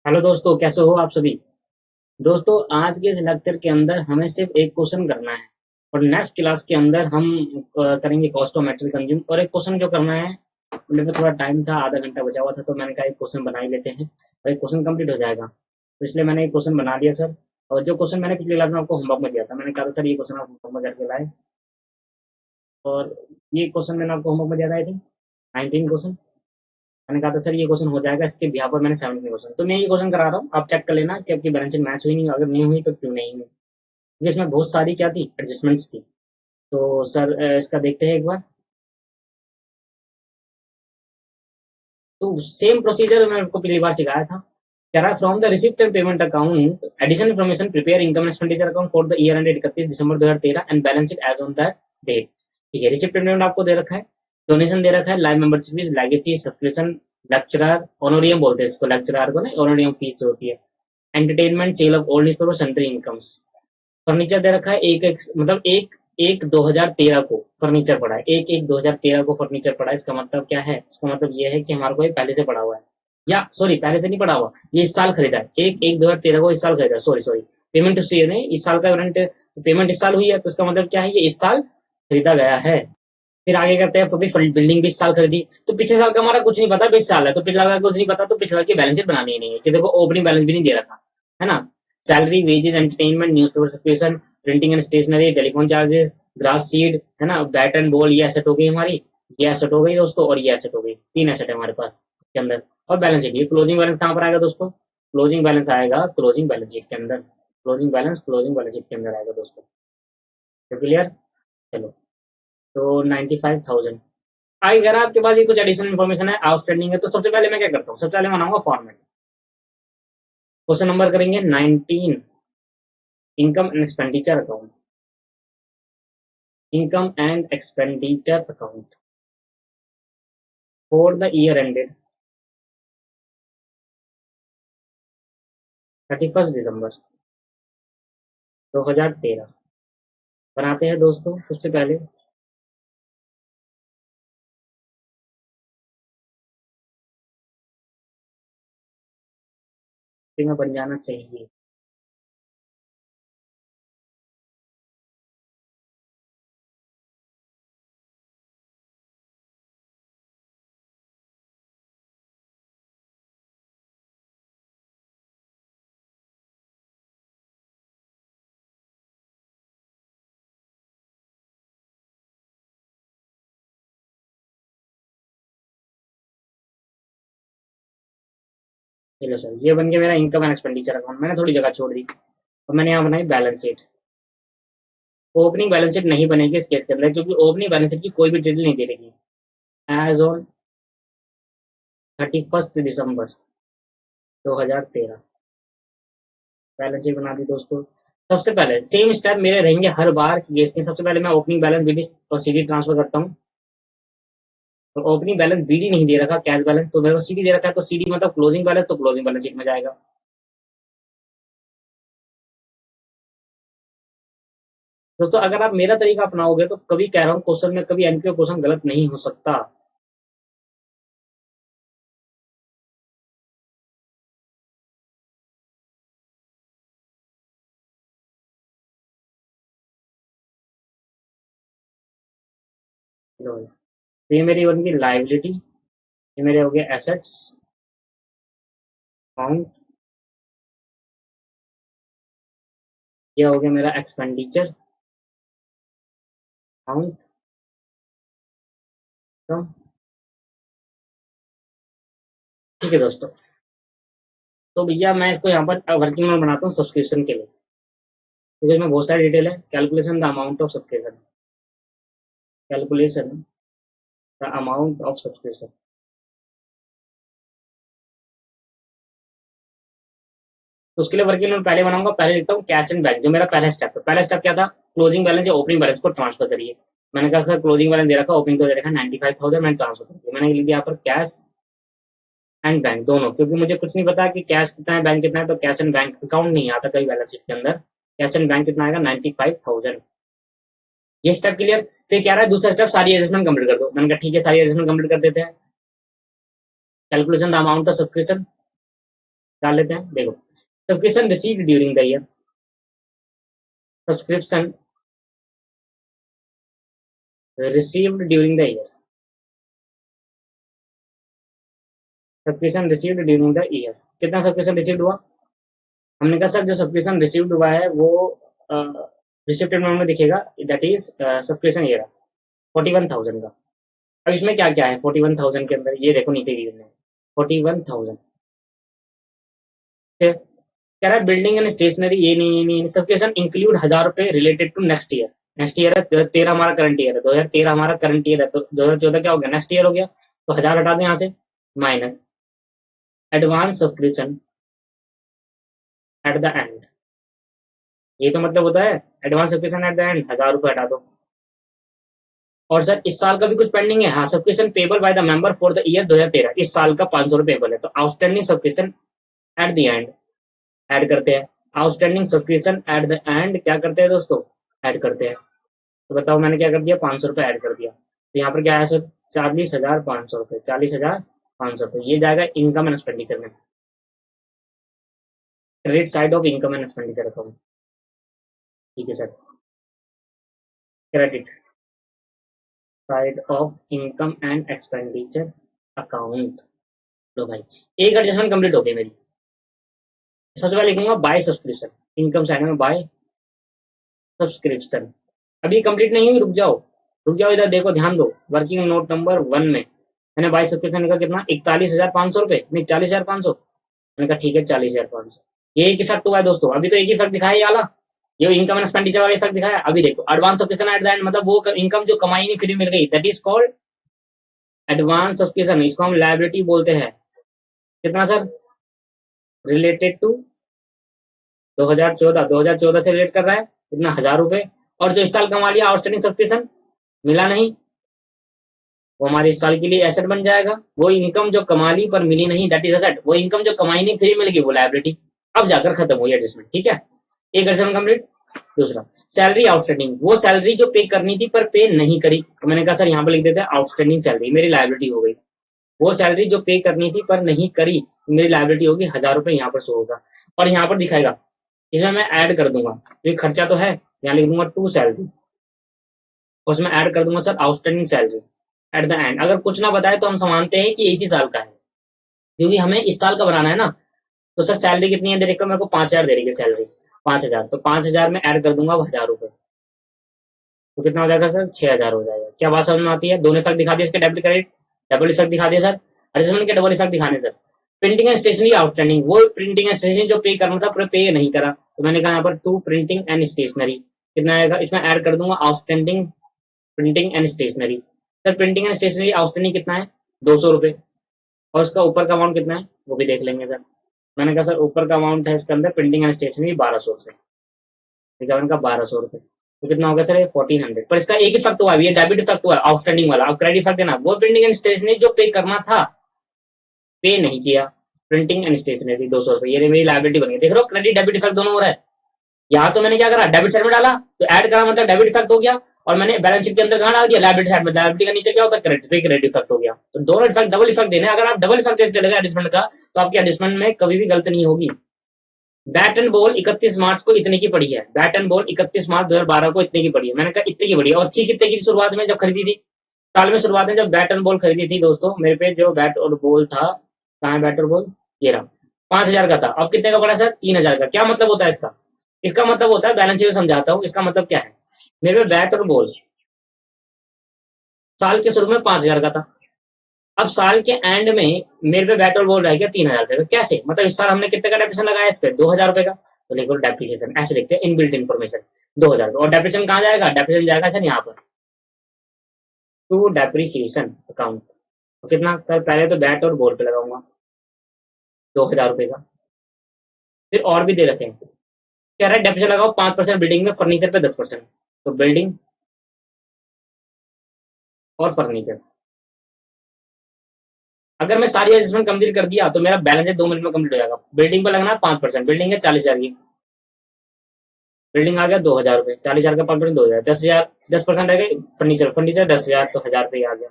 Hello दोस्तों, कैसे हो आप सभी। दोस्तों, आज के इस लेक्चर के अंदर हमें सिर्फ एक क्वेश्चन करना है और नेक्स्ट क्लास के अंदर हम करेंगे कॉस्ट ऑफ मटेरियल कंज्यूम। और एक क्वेश्चन जो करना है, मेरे पे थोड़ा टाइम था, आधा घंटा बचा हुआ था, तो मैंने कहा एक क्वेश्चन बना ही लेते हैं और एक क्वेश्चन कंप्लीट हो जाएगा। तो इसलिए मैंने एक क्वेश्चन बना लिया सर। और जो क्वेश्चन मैंने पिछले क्लास में आपको होमवर्क में दिया था, मैंने कहा था सर ये क्वेश्चन आप होमवर्क में करके लाए। और ये क्वेश्चन मैंने आपको होमवर्क में दिया था, आई थिंक 19 क्वेश्चन। मैंने कहा था सर ये क्वेश्चन हो जाएगा, इसके बिहार पर मैंने 17 क्वेश्चन, तो मैं ये क्वेश्चन करा रहा हूँ, आप चेक कर लेना कि आपकी बैलेंस शीट मैच हुई नहीं, अगर नहीं हुई तो क्यों नहीं हुई, क्योंकि इसमें बहुत सारी क्या थी, एडजस्टमेंट्स थी। तो सर इसका देखते हैं एक बार। तो सेम प्रोसीजर मैंने आपको पिछली बार सिखाया था। कह रहा है from the receipt and payment account additional information prepare income and expenditure account for the year ended 31 December 2013 and balance sheet as on that date. ठीक है, रिसिप्ट एंड पेमेंट आपको दे रखा है, डोनेशन दे रखा है, life membership fees, legacy, subscription, lecturer, honorarium बोलते हैं इसको, लेक्चरर को ना, ऑनोरियम फीस जो होती है, entertainment, sale of old newspaper, sundry incomes. Furniture दे रखा है, मतलब एक एक 2013 को फर्नीचर पड़ा है, एक एक 2013 को फर्नीचर पड़ा है। इसका मतलब क्या है, इसका मतलब ये है कि हमारे को ये पहले से पड़ा हुआ है, या सॉरी पहले से नहीं पड़ा हुआ, ये इस साल खरीदा है, एक एक 2013 को इस साल खरीदा है, सॉरी सॉरी, पेमेंट हिस्ट्री नहीं, इस साल का पेमेंट, तो पेमेंट इस साल हुई है, तो इसका मतलब क्या है, ये इस साल खरीदा गया है। फिर आगे करते हैं, फिर बिल्डिंग भी इस साल खरीदी, तो पिछले साल का हमारा कुछ नहीं पता, 20 साल है तो पिछला का कुछ नहीं पता, तो पिछला की बैलेंस शीट बनानी ही नहीं है, कि देखो ओपनिंग बैलेंस भी नहीं दे रखा है ना। Salary, wages, entertainment, newspaper subscription, printing and stationery, telephone charges, grass seed है ना, बैट एंड बॉल, ये एसेट हो गई हमारी, ये एसेट हो गई दोस्तों, और ये एसेट हो गई, तीन एसेट है हमारे पास के अंदर। और बैलेंस शीट, ये क्लोजिंग बैलेंस कहाँ पर आएगा दोस्तों, क्लोजिंग बैलेंस आएगा क्लोजिंग बैलेंस शीट के अंदर, क्लोजिंग बैलेंस शीट के अंदर आएगा दोस्तों। तो क्लियर, चलो। तो 95,000। आगे अगर आपके पास ये कुछ एडिशनल इन्फॉर्मेशन है, आउटस्टैंडिंग है, तो सबसे पहले मैं क्या करता हूँ, सबसे पहले बनाऊंगा फॉर्मेट। क्वेश्चन नंबर करेंगे 19, income and expenditure account, income and expenditure account for the year ended 31 December 2013। बनाते हैं दोस्तों सबसे पहले। में बन जाना चाहिए। चलो सर, ये बन गया मेरा इनकम एंड एक्सपेंडिचर अकाउंट, मैंने थोड़ी जगह छोड़ दी और मैंने यहाँ बनाई balance sheet. Opening balance sheet नहीं बनेगी इस केस के अंदर, क्योंकि ओपनिंग बैलेंस शीट की कोई भी डिटेल नहीं दे रही as on 31 December 2013। Balance sheet बना दी दोस्तों। सबसे पहले सेम स्टेप मेरे रहेंगे हर बार की केस में। सबसे पहले मैं ओपनिंग बैलेंस बीडी और सीडी ट्रांसफर करता हूँ। तो ओपनिंग बैलेंस बीडी नहीं दे रखा, कैश बैलेंस, तो मेरे को सीडी दे रखा है, तो सीडी मतलब क्लोजिंग बैलेंस, तो क्लोजिंग बैलेंस शीट में जाएगा। दोस्तों अगर आप मेरा तरीका अपनाओगे तो कभी कह रहा हूँ क्वेश्चन में कभी एमपीओ क्वेश्चन गलत नहीं हो सकता। तो ये मेरी बन गई लाइबिलिटी, ये मेरे हो गए एसेट्स अकाउंट, ये हो गया मेरा एक्सपेंडिचर अकाउंट। ठीक है दोस्तों, तो भैया मैं इसको यहाँ पर वर्किंग नोट बनाता हूँ सब्सक्रिप्शन के लिए, क्योंकि इसमें बहुत सारी डिटेल है। Calculation the amount of subscription, calculation the amount of subscription. तो उसके लिए वर्किंग नोट पहले बनाऊंगा, पहले लिखता हूँ कैश एंड बैंक, जो मेरा पहला स्टेप है। पहला स्टेप क्या था, क्लोजिंग बैलेंस या ओपनिंग बैलेंस को ट्रांसफर करिए। मैंने कहा सर क्लोजिंग बैलेंस दे रखा, ओपनिंग तो दे रखा 95,000, मैंने ट्रांसफर कर दिया। मैंने लिख दिया यहाँ पर कैश एंड बैंक दोनों, क्योंकि मुझे कुछ नहीं पता कि कैश कितना है बैंक कितना है, तो कैश एंड बैंक अकाउंट नहीं आता कभी बैलेंस शीट के अंदर। कैश एंड बैंक कितना आएगा, 95,000। ये स्टेप क्लियर। फिर क्या रहा है दूसरा स्टेप, सारी एडजस्टमेंट कंप्लीट कर दो। मैंने कहा ठीक है, सारी एडजस्टमेंट कंप्लीट कर देते हैं। Calculation the amount of subscription, डाल लेते हैं। देखो, subscription received during the year, subscription received during the year, subscription received during the year, कितना सब्सक्रिप्शन रिसीव्ड हुआ? हमने कहा सर जो सब्सक्रिप्शन रिसीव्ड हुआ है वो रिसिप्ट अमाउंट में दिखेगा, दैट इज सब्सक्रिप्शन ईयर 41,000 का। अब इसमें क्या क्या है 41,000 के अंदर, ये देखो नीचे गिवन है 41,000। फिर कह रहा है बिल्डिंग एंड स्टेशनरी, ये नहीं सब्सक्रिप्शन इंक्लूड 1,000 रुपए related to next year. Next year है 2013 हमारा करंट ईयर है, 2013 हमारा करंट ईयर है, तो 2014 क्या हो गया नेक्स्ट ईयर हो गया, तो 1,000 हटा दें यहाँ से, minus advance subscription at the end, ये तो मतलब होता है advance subscription at the end, 1,000 रुपए हटा दो। और सर इस साल का भी कुछ पेंडिंग है, हाँ subscription payable by the member for the year 2013, इस साल का 500 रुपए पेबल है, तो outstanding subscription at the end add करते हैं, outstanding subscription at the end क्या करते हैं दोस्तों, ऐड करते हैं। तो बताओ मैंने क्या कर दिया, 500 रुपए ऐड कर दिया, तो यहाँ पर क्या है सर 40,500 रुपए, 40,500 रुपए, ये जाएगा इनकम एंड एक्सपेंडिचर में, credit side of income and expenditure account. ठीक है sir, credit side of income and expenditure account. लो भाई, एक एडजस्टमेंट कंप्लीट हो गई मेरी। सबसे पहले लिखूंगा बाय सब्सक्रिप्शन, इनकम साइड में बाय सब्सक्रिप्शन। अभी कंप्लीट नहीं हुई, रुक जाओ रुक जाओ, इधर देखो ध्यान दो, वर्किंग नोट नंबर 1 में मैंने बाय सब्सक्रिप्शन का कितना 41,500 रुपए, नहीं 40,500, मैंने कहा ठीक है 40,500, ये एक इफेक्ट हुआ है दोस्तों। अभी तो एक इफेक्ट दिखाया ये वाला, ये इनकम एंड एक्सपेंडिचर वाला इफेक्ट दिखाया। अभी देखो advance subscription at the end, मतलब वो इनकम जो कमाई नहीं फ्री मिल गई, that is called advance subscription, इसको हम लायबिलिटी बोलते हैं। कितना सर, रिलेटेड टू 2014 से रिलेट कर रहा है, कितना 1,000 रुपए, और जो इस साल कमा लिया आउटस्टैंडिंग सब्सक्रिप्शन मिला नहीं, वो हमारे इस साल के लिए एसेट बन जाएगा। वो इनकम जो कमा ली पर मिली नहीं, दैट इज एसेट, वो इनकम जो कमाई नहीं फ्री मिल गई वो लायबिलिटी। अब जाकर खत्म हुई एडजस्टमेंट, ठीक है, एक एडजस्टमेंट कंप्लीट। दूसरा सैलरी आउटस्टैंडिंग, वो सैलरी जो पे करनी थी पर पे नहीं करी, तो मैंने कहा सर यहाँ पर लिख देते हैं आउटस्टैंडिंग सैलरी, मेरी लायबिलिटी हो गई। वो सैलरी जो पे करनी थी पर नहीं करी, मेरी लायबिलिटी होगी, 1,000 रुपए यहाँ पर शो होगा, और यहाँ पर दिखाएगा, इसमें मैं ऐड कर दूंगा, तो खर्चा तो है, यहाँ लिख दूंगा टू सैलरी, उसमें ऐड कर दूंगा sir outstanding salary at the end. अगर कुछ ना बताए तो हम समझते हैं कि इसी साल का है, क्योंकि हमें इस साल का बनाना है ना। तो सर सैलरी कितनी है, देखो मेरे को 5,000 दे रही है सैलरी, 5,000, तो 5,000 में ऐड कर दूंगा 1,000 रुपए, तो कितना हो जाएगा सर 6,000 हो जाएगा। क्या बात समझ में आती है, दोनों इफेक्ट दिखा दिए इसके, डेबिट क्रेडिट डबल इफेक्ट दिखा दिया सर, एडजस्टमेंट के डबल इफेक्ट दिखाने sir. Printing and stationery outstanding, वो प्रिंटिंग एंड स्टेशनरी जो पे करना था पर पे नहीं करा, तो मैंने कहा यहाँ पर टू प्रिंटिंग एंड स्टेशनरी, कितना आएगा, इसमें ऐड कर दूंगा outstanding printing and stationery. Sir printing and stationery outstanding कितना है 200 रुपए, और उसका ऊपर का अमाउंट कितना है वो भी देख लेंगे सर। मैंने कहा सर ऊपर का अमाउंट है इसके अंदर प्रिंटिंग एंड स्टेशनरी 1,200 से, ठीक है, मैंने कहा 1,200 रुपए, तो कितना होगा सर 1,400, पर इसका एक इफेक्ट हुआ, ये डेबिट इफेक्ट हुआ आउटस्टैंडिंग वाला। अब क्रेडिट इफेक्ट देना, वो प्रिंटिंग एंड स्टेशनरी जो पे करना था पे नहीं किया, प्रिंटिंग एंड स्टेशनरी 200 रुपए, ये मेरी लायबिलिटी बन गई। देख रहे हो क्रेडिट डेबिट इफेक्ट दोनों हो रहा है। यहाँ तो मैंने क्या करा, डेबिट साइड में डाला तो ऐड करा, मतलब डेबिट इफेक्ट हो गया, और मैंने बैलेंस शीट के अंदर कहा डाल दिया लायबिलिटी साइड में, लायबिलिटी का नीचे क्या होता है क्रेडिट, तो क्रेडिट इफेक्ट हो गया। तो दोनों इफेक्ट डबल इफेक्ट देने, अगर आप डबल इफेक्ट देते चलेगा एडजस्टमेंट का, तो आपकी एडजस्टमेंट में कभी भी गलती नहीं होगी। बैट एंड बॉल 31 मार्च को इतने की पड़ी है, बैट एंड बॉल 31 मार्च 2012 को इतने की पड़ी है, मैंने कहा इतने की पड़ी है। और थी कितने की शुरुआत में जब खरीदी थी, साल में शुरुआत में जब बैट एंड बॉल खरीदी थी दोस्तों, मेरे पे जो बैट और बॉल था, कहाँ है बैट और बॉल, ये रहा, 5,000 का था। अब कितने का पड़ा सर 3,000 का। क्या मतलब होता है इसका, इसका मतलब होता है, बैलेंस शीट समझाता हूँ, इसका मतलब क्या है, मेरे पे बैट और बॉल साल के शुरू में 5,000 का था, अब साल के एंड में मेरे पे बैट और बॉल रह गया 3,000 रुपए का। कैसे, मतलब इस साल हमने कितने का डेप्रिसिएशन लगाया इस पे 2,000 रुपए का, तो लिखो डेप्रिसिएशन, ऐसे लिखते हैं इनबिल्ट इन्फॉर्मेशन 2,000, और डेप्रिसिएशन कहाँ जाएगा, डेप्रिसिएशन जाएगा सर यहाँ पर टू डेप्रिसिएशन अकाउंट। तो कितना सर, पहले तो बैट और बॉल पे लगाऊंगा 2,000 रुपए का, फिर और भी दे रखे हैं, कह रहा है डेप्रिसिएशन लगाओ 5% बिल्डिंग में, फर्नीचर पे 10%, तो बिल्डिंग और फर्नीचर। अगर मैं सारी एडजस्टमेंट कंप्लीट कर दिया तो मेरा बैलेंस है 2 मिनट में कंप्लीट हो जाएगा। बिल्डिंग पर लगना है 5%, बिल्डिंग है 40,000 की, बिल्डिंग आ गया 2,000 रुपए, 40,000 का 5% 2,000, 10,000, 10% आ गए फर्नीचर, फर्नीचर 10,000, तो 1,000 रुपये आ गया,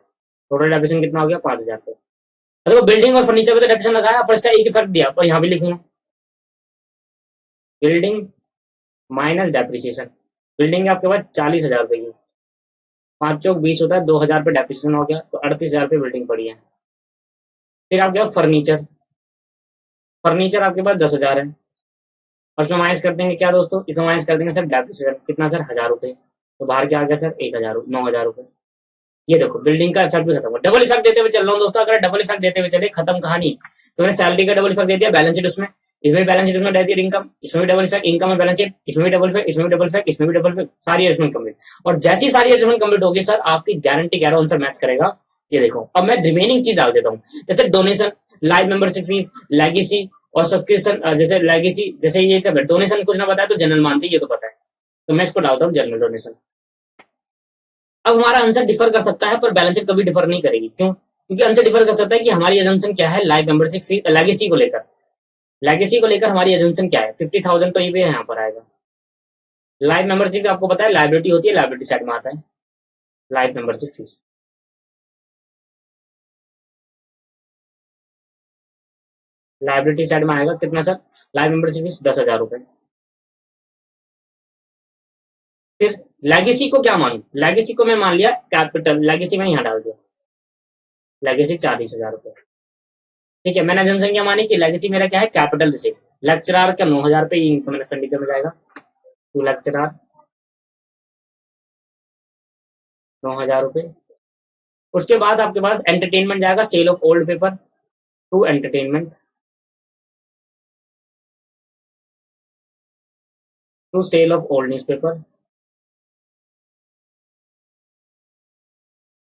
टोटल डेप्रिसिएशन कितना हो गया 5,000 रुपये। देखो बिल्डिंग और फर्नीचर पे तो डेप्रिसिएशन लगाया, पर इसका एक इफेक्ट दिया, पर यहाँ भी लिखूंगा बिल्डिंग माइनस डेप्रिसिएशन। बिल्डिंग आपके पास 40,000 रुपए की, 5 चौक 20 होता है, 2,000 पे डेप्रिसिएशन हो गया, तो 38,000 पे बिल्डिंग पड़ी है। फिर आपके पास फर्नीचर, फर्नीचर आपके पास 10,000 है, और उसमें माइनस कर देंगे क्या दोस्तों, इसमें माइनस कर देंगे सर डेप्रिसिएशन, कितना सर 1,000 रुपए, तो बाहर क्या आ गया सर 1,000, 9,000 रुपए। ये देखो बिल्डिंग का इफेक्ट भी खत्म हुआ। डबल इफेक्ट देते हुए चल रहा हूँ दोस्तों, अगर डबल इफेक्ट देते हुए चले खत्म कहानी। तो मैंने सैलरी का डबल इफेक्ट दे दिया बैलेंस शीट, उसमें इसमें बैलेंस शीट उसमें दे दिया इनकम, इसमें भी डबल इफेक्ट, इनकम में बैलेंस शीट, इसमें भी डबल इफेक्ट, इसमें भी डबल इफेक्ट, इसमें भी डबल इफेक्ट, सारी एडजस्टमेंट कंप्लीट। और जैसी सारी एडजस्टमेंट कंप्लीट होगी सर आपकी गारंटी कह रहा हूँ आंसर मैच करेगा। ये देखो अब मैं रिमेनिंग चीज डाल देता हूँ, जैसे donation, live membership fees, legacy और सब्सक्रिप्शन, जैसे लेगेसी, जैसे ये सब डोनेशन कुछ ना बताया तो जनरल मानती है, ये तो पता है, तो मैं इसको डालता हूँ जनरल डोनेशन। अब हमारा आंसर डिफर कर सकता है, पर बैलेंस शीट कभी डिफर नहीं करेगी, क्यों? क्योंकि आंसर डिफर कर सकता है कि हमारी एजम्पशन क्या है लाइव मेंबरशिप फी लेगेसी को लेकर, लेगेसी को लेकर हमारी एजम्पशन क्या है, 50,000 तो ये भी यहाँ पर आएगा। लाइव मेंबरशिप आपको पता है लाइबिलिटी होती है, लाइबिलिटी साइड में आता है life membership fees. Liability side में आएगा कितना सर, लाइव मेंबरशिप फीस 10,000 रुपए। फिर लेगेसी को क्या मानू, लेगेसी को मैं मान लिया कैपिटल, लेगेसी में यहाँ डाल दिया, लेगेसी 40,000 रुपए। ठीक है, मैंने एजम्पशन क्या मानी कि लेगेसी मेरा क्या है कैपिटल रिसिप्ट, लेक्चरार का 9,000 रुपए इनकम एक्सपेंडिचर में जाएगा, टू लेक्चरार 9,000 रुपए। उसके बाद आपके पास एंटरटेनमेंट जाएगा, sale of old paper to entertainment, to sale of old newspaper,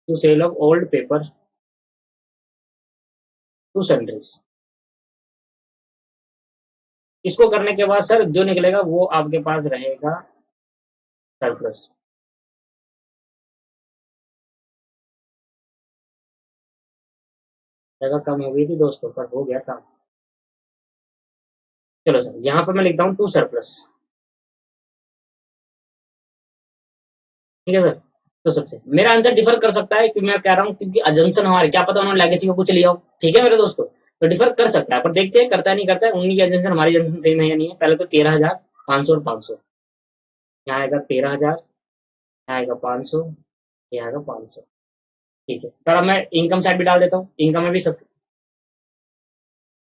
to sale of old paper, to sundries. इसको करने के बाद सर जो निकलेगा वो आपके पास रहेगा सरप्लस। जगह कम हो गई थी दोस्तों, पर हो गया काम। चलो सर यहाँ पर मैं लिखता हूँ टू सरप्लस। ठीक है सर, तो सबसे मेरा आंसर डिफर कर सकता है, क्योंकि मैं कह रहा हूँ क्योंकि अजम्पशन हमारे, क्या पता उन्होंने लेगेसी को कुछ लिया हो। ठीक है मेरे दोस्तों, तो डिफर कर सकता है, पर देखते हैं करता है नहीं करता है। उन्हीं की अजम्पशन हमारी अजम्पशन सेम है या नहीं है। पहले तो 13,500 और 500, यहाँ आएगा 13,000, यहाँ आएगा 500, यहाँ आएगा 500। ठीक है, पर अब मैं इनकम साइड भी डाल देता हूँ, इनकम में भी सब।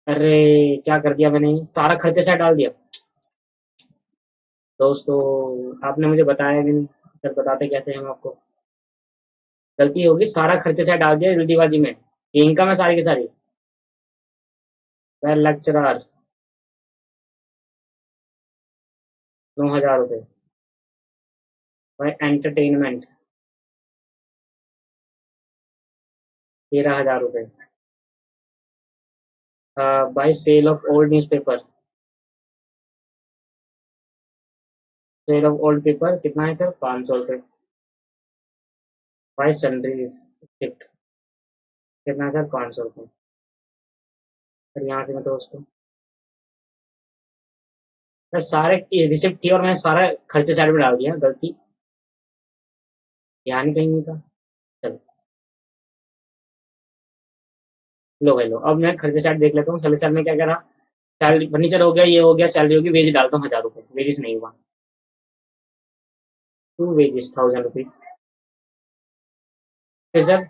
अरे क्या कर दिया मैंने, सारा खर्चे साइड डाल दिया दोस्तों, आपने मुझे बताया भी नहीं। सर बताते कैसे हम आपको, गलती होगी, सारा खर्चे साइड डाल दिया जल्दीबाजी में, ये इनकम है सारी की सारी। वह लेक्चरार 9,000 रुपए, वह एंटरटेनमेंट 13,000 रुपए, by sale of old newspaper, sale of old paper कितना है सर 500 रुपए, बाई सन्ड्रीज शिफ्ट कितना है सर 500 रुपए। फिर यहाँ से मैं तो उसको सर सारे रिसिप्ट थी और मैंने सारा खर्चे साइड में डाल दिया, गलती ध्यान ही कहीं नहीं था। चलो लो भाई लो, अब मैं खर्चे साइड देख लेता हूँ, खर्चे साइड में क्या क्या रहा। सैलरी फर्नीचर हो गया, ये हो गया, सैलरी होगी, वेज डालता हूँ 1,000 रुपए, वेजेस नहीं हुआ, टू वेजेस 1,000 रुपीज। फिर सर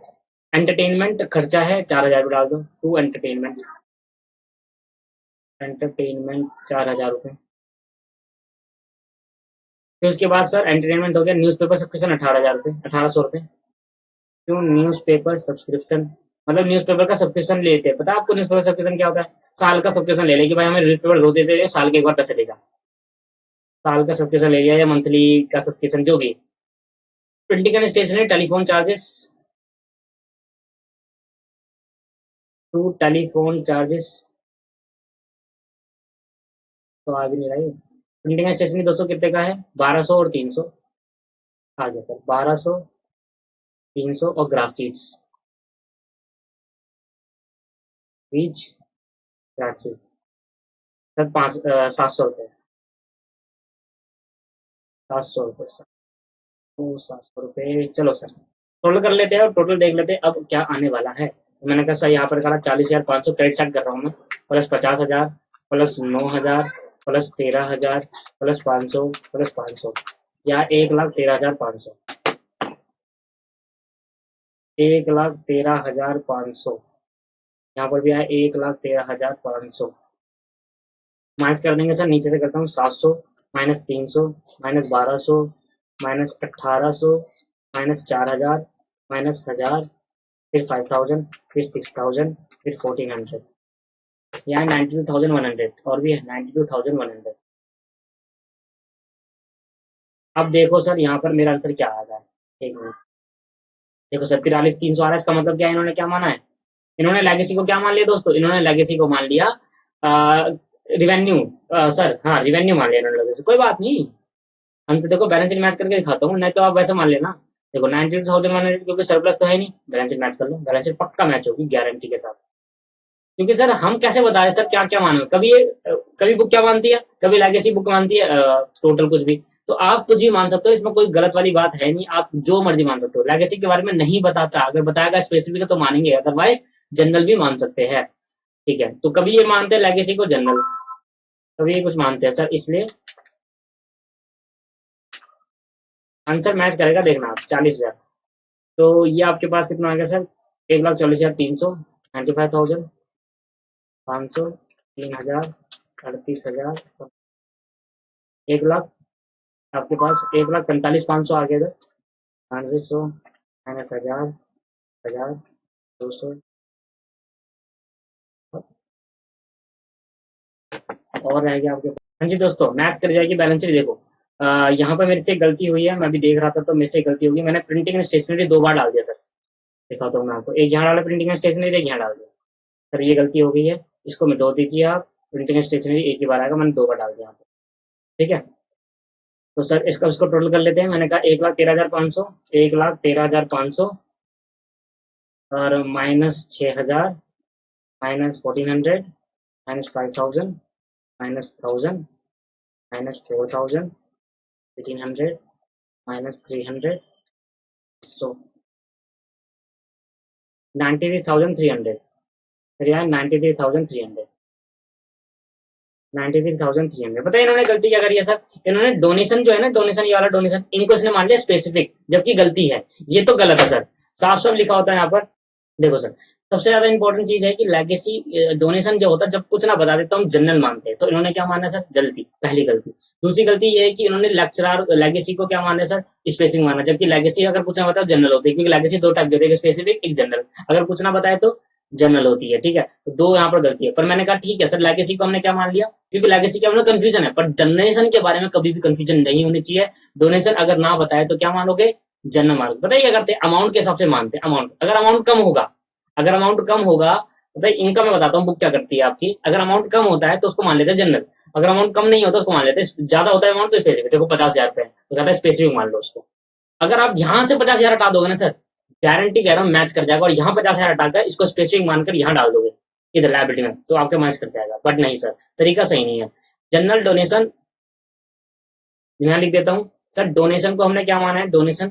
एंटरटेनमेंट खर्चा है 4,000 डाल दो, टू एंटरटेनमेंट, एंटरटेनमेंट 4,000 रुपए। फिर उसके बाद सर एंटरटेनमेंट हो गया, न्यूज पेपर सब्सक्रिप्शन 18,000 रुपए, 1,800 रुपए, क्यों न्यूज पेपर सब्सक्रिप्शन, मतलब न्यूज पेपर का सब्सक्रिप्शन लेते हैं, पता है आपको न्यूज पेपर सब्सक्रिप्शन क्या होता है, साल का सब्सक्रिप्शन ले ले कि भाई हमें न्यूज पेपर रोज देते हैं, साल के एक बार पैसे ले जा, साल का सब्सक्रिप्शन ले लिया या मंथली का सब्सक्रिप्शन जो भी। Printing and stationery telephone charges, to telephone charges, तो आ भी नहीं रहा है। प्रिंटिंग एंड स्टेशनरी दोस्तों कितने का है, 1,200 और 300, आ गया सर 1,200, 300 और ग्रास सीड्स, बीज ग्रास सीड्स सर 700 रुपये, 700 रुपये सर, तो 700 रुपये। चलो सर टोटल कर लेते हैं और टोटल देख लेते हैं अब क्या आने वाला है। तो मैंने कहा सर यहाँ पर करा 40,500 क्रेडिट स्टार्ट कर रहा हूँ मैं, plus 50,000 plus 9,000 plus 13,000 plus 500 plus 500, या 1,13,500, 1,13,500, यहाँ पर भी आया 1,13,500, माइनस कर देंगे सर, नीचे से करता हूँ 700 minus 300 minus 1200 minus 1800 minus 4,000 minus 1,000, फिर 5,000, फिर 6,000, फिर 1,400, यहाँ 92,100 और भी है 92,100। अब देखो सर यहाँ पर मेरा आंसर क्या आ रहा है, एक मिनट। देखो सर 43,300 आ रहा है, इसका मतलब क्या है, इन्होंने क्या माना है, इन्होंने लेगेसी को क्या मान लिया दोस्तों, इन्होंने लेगेसी को मान लिया रिवेन्यू, सर हाँ रिवेन्यू मान लिया इन्होंने लेगेसी, कोई बात नहीं, हम तो देखो बैलेंस शीट मैच करके दिखाता हूँ, नहीं तो आप वैसे मान लेना। देखो 92,100 क्योंकि सरप्लस तो है नहीं, बैलेंस शीट मैच कर लो, बैलेंस शीट पक्का मैच होगी गारंटी के साथ। क्योंकि सर हम कैसे बता रहे सर क्या क्या मानो, कभी बुक क्या मानती है, कभी लेगेसी बुक मानती है टोटल कुछ भी, तो आप कुछ भी मान सकते हो, इसमें कोई गलत वाली बात है नहीं, आप जो मर्जी मान सकते हो। लेगेसी के बारे में नहीं बताता, अगर बताएगा स्पेसिफिक तो मानेंगे, अदरवाइज जनरल भी मान सकते हैं, ठीक है। तो कभी ये मानते हैं लेगेसी को जनरल, कभी ये कुछ मानते हैं सर, इसलिए आंसर मैच करेगा, देखना आप 40,000। तो ये आपके पास कितना आ गया सर, 1,40,300, 95,000, 500, 3,000, 38,000, 1,00,000, आपके पास 1,45,500 आ गया इधर, 9,500 माइनस 1,000, 1,000, 200, और रह गया आपके पास। हाँ जी दोस्तों, मैच कर जाएगी बैलेंस शीट। देखो यहाँ पर मेरे से गलती हुई है, मैं भी देख रहा था तो मेरे से गलती होगी, मैंने प्रिंटिंग एंड स्टेशनरी 2 बार डाल दिया सर, दिखाता हूँ मैं आपको, एक यहाँ डाला प्रिंटिंग एंड स्टेशनरी, एक यहाँ डाल दिया सर, ये गलती हो गई है, इसको मिटो दीजिए आप, प्रिंटिंग एंड स्टेशनरी एक ही बार आएगा, मैंने 2 बार डाल दिया यहाँ पे, ठीक है। तो सर इसका उसको टोटल कर लेते हैं, मैंने कहा 1,13,500, 1,13,500 और minus 6,000 minus 1,400 minus 5,000 minus 1,000 minus 4,000 1,800 minus 300, सो 93,300, फिर यहाँ 93,300, 93,300। पता है इन्होंने गलती क्या करी है सर, इन्होंने डोनेशन जो है ना, डोनेशन ये वाला डोनेशन, इनको इसने मान लिया स्पेसिफिक, जबकि गलती है, ये तो गलत है सर, साफ साफ लिखा होता है यहाँ पर। देखो सर, सबसे ज्यादा इंपॉर्टेंट चीज है कि लेगेसी डोनेशन जो होता है, जब कुछ ना बता दे तो हम जनरल मानते हैं, तो इन्होंने क्या माना सर, गलती, पहली गलती। दूसरी गलती ये है कि इन्होंने लेक्चरर लेगेसी को क्या माना सर, स्पेसिफिक माना, जबकि लेगेसी अगर कुछ ना बताए जनरल होती है, क्योंकि लेगेसी 2 टाइप की होती है, एक स्पेसिफिक एक जनरल, अगर कुछ ना बताए तो जनरल होती है, ठीक है। तो 2 यहाँ पर गलती है, पर मैंने कहा ठीक है सर, लेगेसी को हमने क्या मान लिया, क्योंकि लेगेसी के हमने कंफ्यूजन है, पर डोनेशन के बारे में कभी भी कंफ्यूजन नहीं होनी चाहिए। डोनेशन अगर ना बताए तो क्या मानोगे, जनरल मार्क्स। बताइए क्या करते हैं, अमाउंट के हिसाब से मानते हैं, अमाउंट, अगर अमाउंट कम होगा, अगर अमाउंट कम होगा, बताइए इनका मैं बताता हूँ बुक क्या करती है आपकी, अगर अमाउंट कम होता है तो उसको मान लेते हैं जनरल, अगर अमाउंट कम नहीं होता उसको मान लेते हैं, ज्यादा होता है अमाउंट तो स्पेसिफिक, देखो 50,000 रुपए तो कहता है स्पेसिफिक मान लो उसको। अगर आप यहाँ से 50,000 हटा दोगे ना सर, गारंटी कह रहा हूँ मैच कर जाएगा, और यहाँ 50,000 हटाकर इसको स्पेसिफिक मानकर यहाँ डाल दोगे इधर लाइबिलिटी में, तो आपका मैच कर जाएगा, बट नहीं सर, तरीका सही नहीं है। जनरल डोनेशन यहाँ लिख देता हूँ सर, डोनेशन को हमने क्या माना है, डोनेशन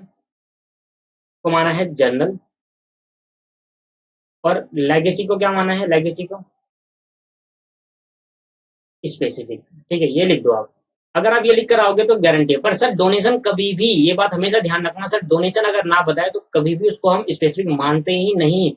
को माना है जनरल, और लेगेसी को क्या माना है, लेगेसी को स्पेसिफिक, ठीक है, ये लिख दो आप। अगर आप ये लिख कर आओगे तो गारंटी है, पर सर डोनेशन कभी भी, ये बात हमेशा ध्यान रखना सर, डोनेशन अगर ना बताए तो कभी भी उसको हम स्पेसिफिक मानते ही नहीं।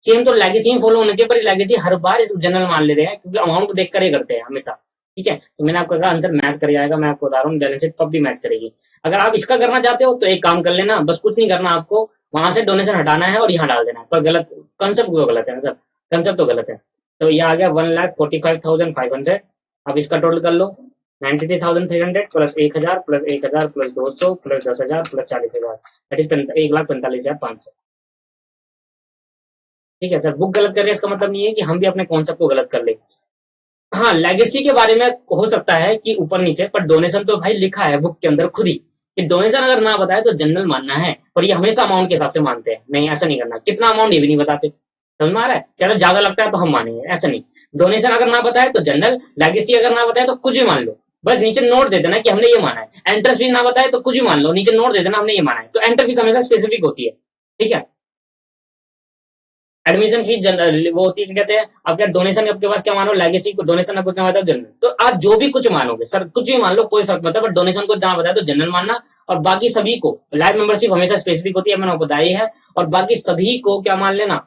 सेम तो लेगेसी में फॉलो होना चाहिए, पर लेगेसी हर बार इस जनरल मान लेते हैं, क्योंकि अमाउंट को देखकर ही करते हैं हमेशा, ठीक है। तो मैंने आपको कहा आंसर मैच कर जाएगा, मैं आपको बता रहा हूँ, बैलेंस शीट कब भी मैच करेगी। अगर आप इसका करना चाहते हो तो एक काम कर लेना, बस कुछ नहीं करना आपको, वहां से डोनेशन हटाना है और यहाँ डाल देना है, पर गलत कंसेप्ट तो गलत है ना सर, कंसेप्ट तो गलत है। तो ये आ गया 1,45,500, अब इसका टोटल कर लो, 93,300 plus 1,000 plus 1,000 plus 200 plus 10,000 plus 40,000, that is 1,45,500, ठीक है सर। बुक गलत कर रहे हैं इसका मतलब नहीं है कि हम भी अपने कॉन्सेप्ट को गलत कर ले। हाँ, लेगेसी के बारे में हो सकता है कि ऊपर नीचे, पर डोनेशन तो भाई लिखा है बुक के अंदर खुद ही, कि डोनेशन अगर ना बताए तो जनरल मानना है, पर ये हमेशा अमाउंट के हिसाब से मानते हैं, नहीं ऐसा नहीं करना, कितना अमाउंट ये भी नहीं बताते, समझ में आ रहा है, क्या ज्यादा लगता है तो हम मानेंगे, ऐसा नहीं। डोनेशन अगर ना बताए तो जनरल, लेगेसी अगर ना बताए तो कुछ भी मान लो, बस नीचे नोट दे देना कि हमने ये माना है। एंट्रेंस फीस ना बताए तो कुछ भी मान लो, नीचे नोट दे देना हमने ये माना है, तो एंट्रेंस फीस हमेशा स्पेसिफिक होती है, ठीक है। एडमिशन फीस जनरल वो होती है, क्या कहते हैं आपका डोनेशन, आपके पास क्या मानो लेगेसी, डोनेशन आपको क्या बताया जनरल। तो आप जो भी कुछ मानोगे सर, कुछ भी मान लो कोई फर्क पड़ता है, बट डोनेशन को जहां बताया तो जनरल मानना। और बाकी सभी को लाइफ मेंबरशिप हमेशा स्पेसिफिक होती है, मैंने आपको बताया है। और बाकी सभी को क्या मान लेना,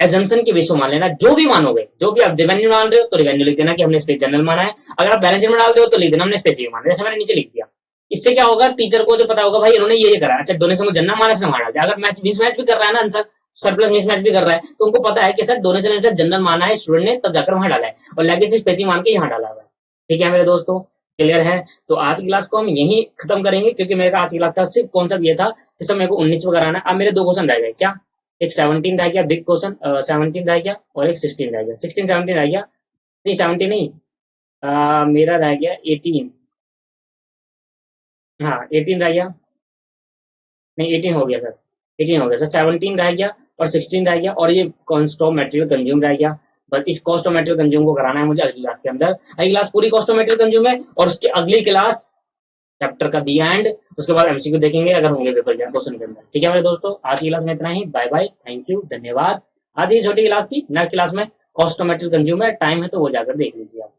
एजम्पशन के बेस पर मान लेना। जो भी मानोगे, जो भी आप रेवेन्यू मान रहे हो तो रेवेन्यू लिख देना कि हमने स्पेस जनरल माना है। अगर आप बैलेंस शीट में डाल रहे हो तो लिख देना हमने स्पेसिफिक माना, जैसे मैंने नीचे लिख दिया। इससे क्या होगा, टीचर को जो पता होगा भाई इन्होंने ये करा, अच्छा डोनेशन को जनरल माना, इसने वहां डाल दिया। अगर मैच मिसमैच भी कर रहा है ना आंसर, सरप्लस मिसमैच भी कर रहा है, तो उनको पता है कि सर डोनेशन जनरल माना है स्टूडेंट ने, तब जाकर वहां डाला है, और लेगेसी स्पेसिफिक मान के यहाँ डाला हुआ है। ठीक है मेरे दोस्तों, क्लियर है। तो आज की क्लास को हम यही खत्म करेंगे, क्योंकि मेरे आज की क्लास का सिर्फ कॉन्सेप्ट ये था कि सर मेरे को 19 पे कराना है। अब मेरे 2 क्वेश्चन रह गए, क्या एक 17 रह गया बिग क्वेश्चन, 17 रह गया, और एक 16 रह गया। 16 17 रह गया, नहीं 17 नहीं, मेरा रह गया 18। हाँ 18 रह गया, नहीं 18 हो गया सर, 18 हो गया सर, 17 रह गया और 16 रह गया, और ये कॉस्ट ऑफ मटेरियल कंज्यूम रह गया। बस इस कॉस्ट ऑफ मटेरियल कंज्यूम को कराना है मुझे अगली क्लास के अंदर। अगली क्लास पूरी कॉस्ट ऑफ मटेरियल कंज्यूम है, और उसकी अगली क्लास चैप्टर का दी एंड, उसके बाद एमसीक्यू देखेंगे अगर होंगे पेपर के क्वेश्चन के अंदर। ठीक है मेरे दोस्तों, आज की क्लास में इतना ही। बाय बाय, थैंक यू, धन्यवाद। आज ये छोटी क्लास थी, नेक्स्ट क्लास में कॉस्ट ऑफ मटेरियल कंज्यूम है, टाइम है तो वो जाकर देख लीजिए आप।